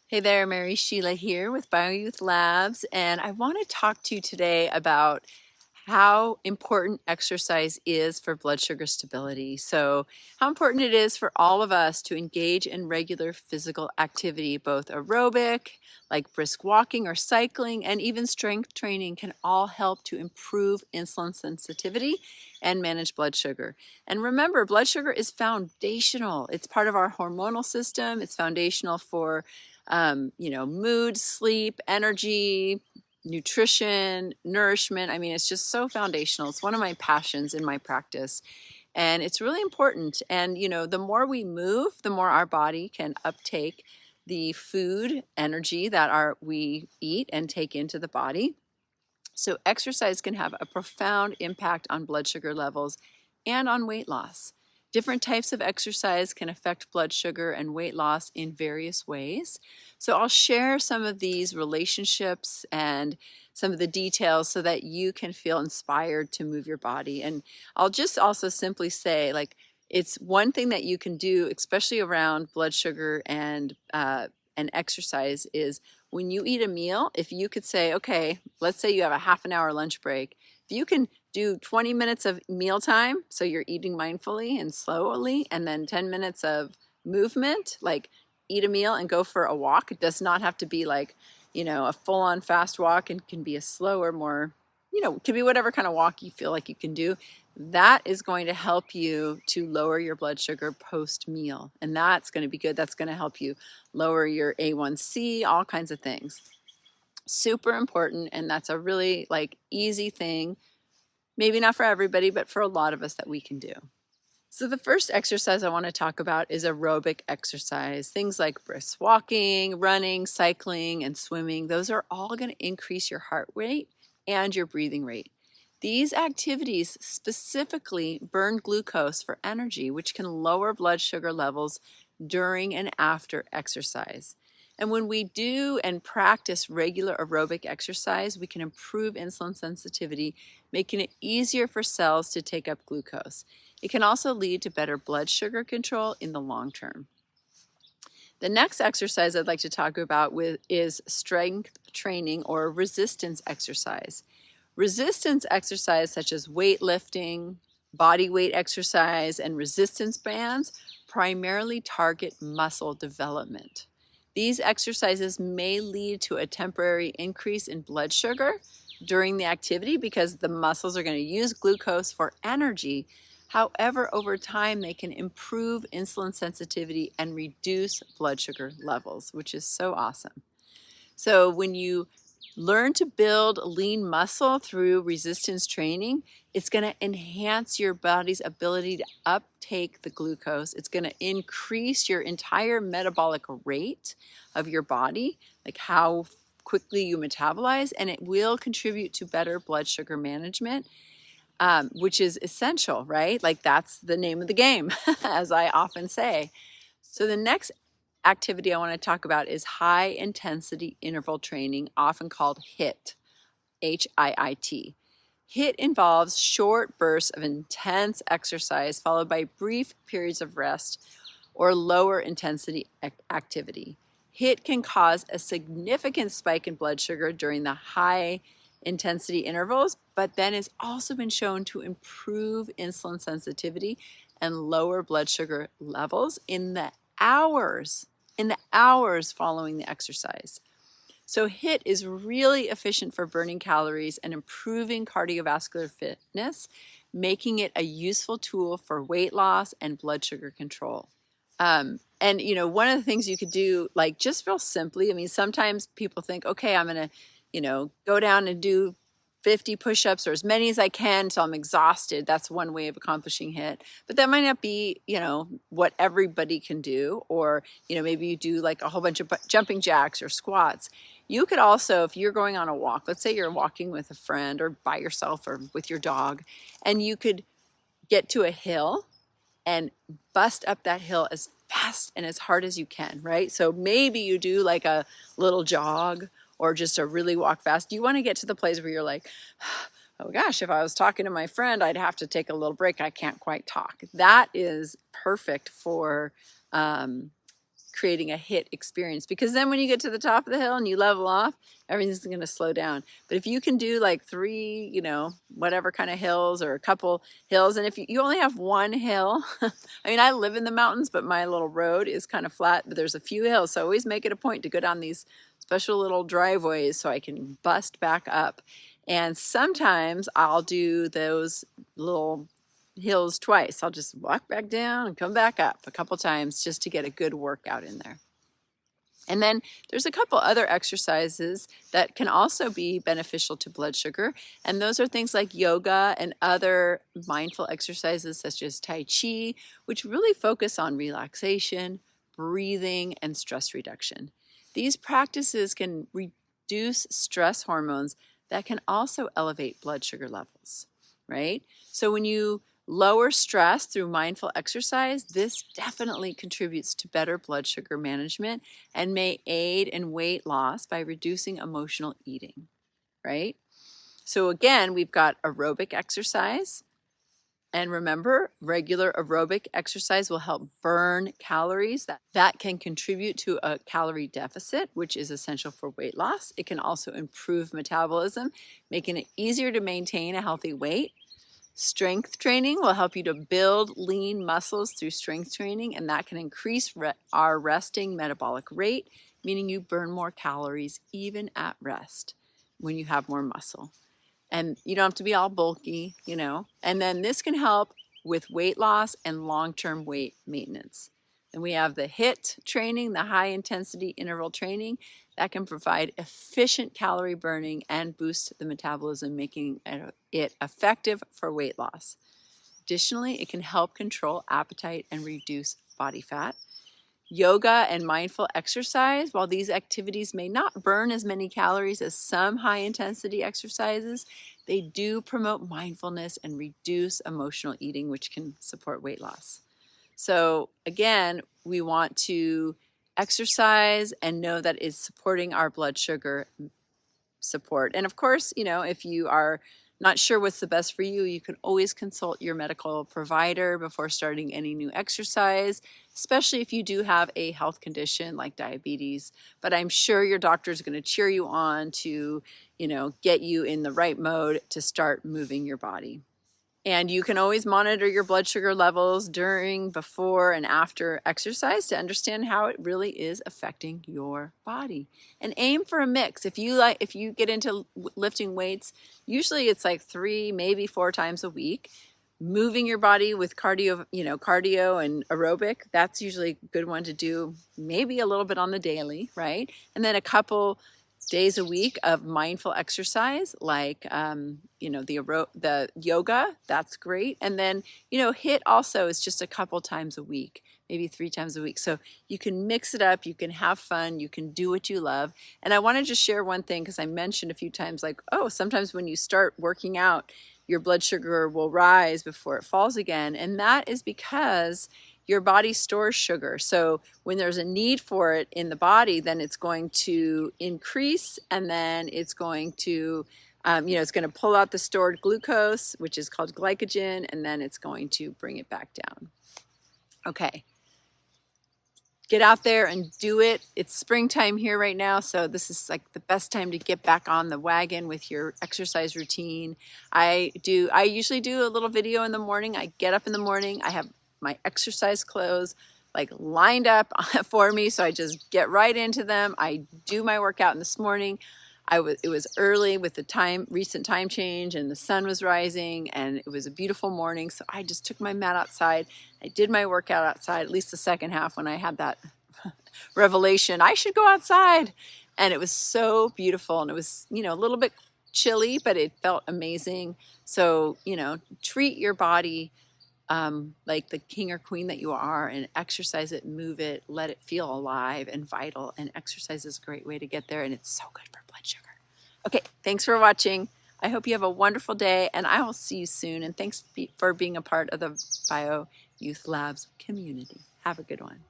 Hey there, Mary Sheila here with BioYouth Labs, and I want to talk to you today about how important exercise is for blood sugar stability. So, how important it is for all of us to engage in regular physical activity, both aerobic, like brisk walking or cycling, and even strength training can all help to improve insulin sensitivity and manage blood sugar. And remember, blood sugar is foundational. It's part of our hormonal system. It's foundational for mood, sleep, energy, nutrition, nourishment. I mean, it's just so foundational. It's one of my passions in my practice. And it's really important. And, the more we move, the more our body can uptake the food, energy that we eat and take into the body. So exercise can have a profound impact on blood sugar levels and on weight loss. Different types of exercise can affect blood sugar and weight loss in various ways. So I'll share some of these relationships and some of the details so that you can feel inspired to move your body. And I'll just also simply say, it's one thing that you can do, especially around blood sugar and exercise, is when you eat a meal, if you could say, okay, let's say you have a half an hour lunch break, if you can do 20 minutes of meal time, so you're eating mindfully and slowly, and then 10 minutes of movement, like eat a meal and go for a walk. It does not have to be like, a full-on fast walk, and can be a slower, more, it can be whatever kind of walk you feel like you can do. That is going to help you to lower your blood sugar post-meal, and that's going to be good. That's going to help you lower your A1C, all kinds of things. Super important, and that's a really easy thing, maybe not for everybody, but for a lot of us, that we can do. So the first exercise I want to talk about is aerobic exercise. Things like brisk walking, running, cycling, and swimming. Those are all going to increase your heart rate and your breathing rate. These activities specifically burn glucose for energy, which can lower blood sugar levels during and after exercise. And when we do and practice regular aerobic exercise, we can improve insulin sensitivity, making it easier for cells to take up glucose. It can also lead to better blood sugar control in the long term. The next exercise I'd like to talk about is strength training or resistance exercise. Resistance exercise such as weightlifting, body weight exercise, and resistance bands primarily target muscle development. These exercises may lead to a temporary increase in blood sugar during the activity because the muscles are going to use glucose for energy. However, over time, they can improve insulin sensitivity and reduce blood sugar levels, which is so awesome. So when you learn to build lean muscle through resistance training, it's going to enhance your body's ability to uptake the glucose. It's going to increase your entire metabolic rate of your body, like how quickly you metabolize, and it will contribute to better blood sugar management, which is essential, right? Like that's the name of the game, as I often say. So the next activity I want to talk about is high intensity interval training, often called HIIT, HIIT. HIIT involves short bursts of intense exercise followed by brief periods of rest or lower intensity activity. HIIT can cause a significant spike in blood sugar during the high intensity intervals, but then it's also been shown to improve insulin sensitivity and lower blood sugar levels in the hours following the exercise. So HIIT is really efficient for burning calories and improving cardiovascular fitness, making it a useful tool for weight loss and blood sugar control. And one of the things you could do, like just real simply, I mean, sometimes people think, okay, I'm going to, go down and do 50 push-ups or as many as I can until I'm exhausted. That's one way of accomplishing HIIT. But that might not be, what everybody can do. Or, maybe you do like a whole bunch of jumping jacks or squats. You could also, if you're going on a walk, let's say you're walking with a friend or by yourself or with your dog, and you could get to a hill and bust up that hill as fast and as hard as you can, right? So maybe you do like a little jog or just a really walk fast. You want to get to the place where you're like, oh gosh, if I was talking to my friend, I'd have to take a little break. I can't quite talk. That is perfect for creating a hit experience, because then when you get to the top of the hill and you level off, everything's going to slow down. But if you can do like 3, whatever kind of hills, or a couple hills, and if you only have one hill, I mean, I live in the mountains, but my little road is kind of flat, but there's a few hills. So I always make it a point to go down these special little driveways so I can bust back up. And sometimes I'll do those little hills twice. I'll just walk back down and come back up a couple times just to get a good workout in there. And then there's a couple other exercises that can also be beneficial to blood sugar. And those are things like yoga and other mindful exercises such as Tai Chi, which really focus on relaxation, breathing, and stress reduction. These practices can reduce stress hormones that can also elevate blood sugar levels, right? So when you lower stress through mindful exercise, this definitely contributes to better blood sugar management and may aid in weight loss by reducing emotional eating, right? So again, we've got aerobic exercise. And remember, regular aerobic exercise will help burn calories. That can contribute to a calorie deficit, which is essential for weight loss. It can also improve metabolism, making it easier to maintain a healthy weight. Strength training will help you to build lean muscles through strength training, and that can increase our resting metabolic rate, meaning you burn more calories even at rest when you have more muscle. And you don't have to be all bulky, And then this can help with weight loss and long-term weight maintenance. And we have the HIIT training, the high intensity interval training, that can provide efficient calorie burning and boost the metabolism, making it effective for weight loss. Additionally, it can help control appetite and reduce body fat. Yoga and mindful exercise, while these activities may not burn as many calories as some high-intensity exercises, they do promote mindfulness and reduce emotional eating, which can support weight loss. So again, we want to exercise and know that it's supporting our blood sugar support. And of course, if you are not sure what's the best for you, you can always consult your medical provider before starting any new exercise, especially if you do have a health condition like diabetes. But I'm sure your doctor is going to cheer you on to, get you in the right mode to start moving your body. And you can always monitor your blood sugar levels during, before, and after exercise to understand how it really is affecting your body. And aim for a mix. If you get into lifting weights, usually it's like 3, maybe 4 times a week. Moving your body with cardio and aerobic, that's usually a good one to do, maybe a little bit on the daily, right? And then a couple days a week of mindful exercise, like the yoga, that's great. And then HIIT also is just a couple times a week, maybe 3 times a week. So you can mix it up, you can have fun, you can do what you love. And I want to just share one thing, because I mentioned a few times, like, sometimes when you start working out, your blood sugar will rise before it falls again. And that is because your body stores sugar. So when there's a need for it in the body, then it's going to increase, and then it's going to, it's going to pull out the stored glucose, which is called glycogen, and then it's going to bring it back down. Okay. Get out there and do it. It's springtime here right now, so this is like the best time to get back on the wagon with your exercise routine. I usually do a little video in the morning. I get up in the morning, I have my exercise clothes like lined up for me, so I just get right into them. I do my workout. And this morning it was early with the recent time change, and the sun was rising, and it was a beautiful morning. So I just took my mat outside. I did my workout outside, at least the second half, when I had that revelation, I should go outside. And it was so beautiful, and it was, a little bit chilly, but it felt amazing. So, treat your body like the king or queen that you are, and exercise it, move it, let it feel alive and vital. And exercise is a great way to get there, and it's so good for blood sugar. Okay, thanks for watching. I hope you have a wonderful day, and I will see you soon. And thanks for being a part of the BioYouth Labs community. Have a good one.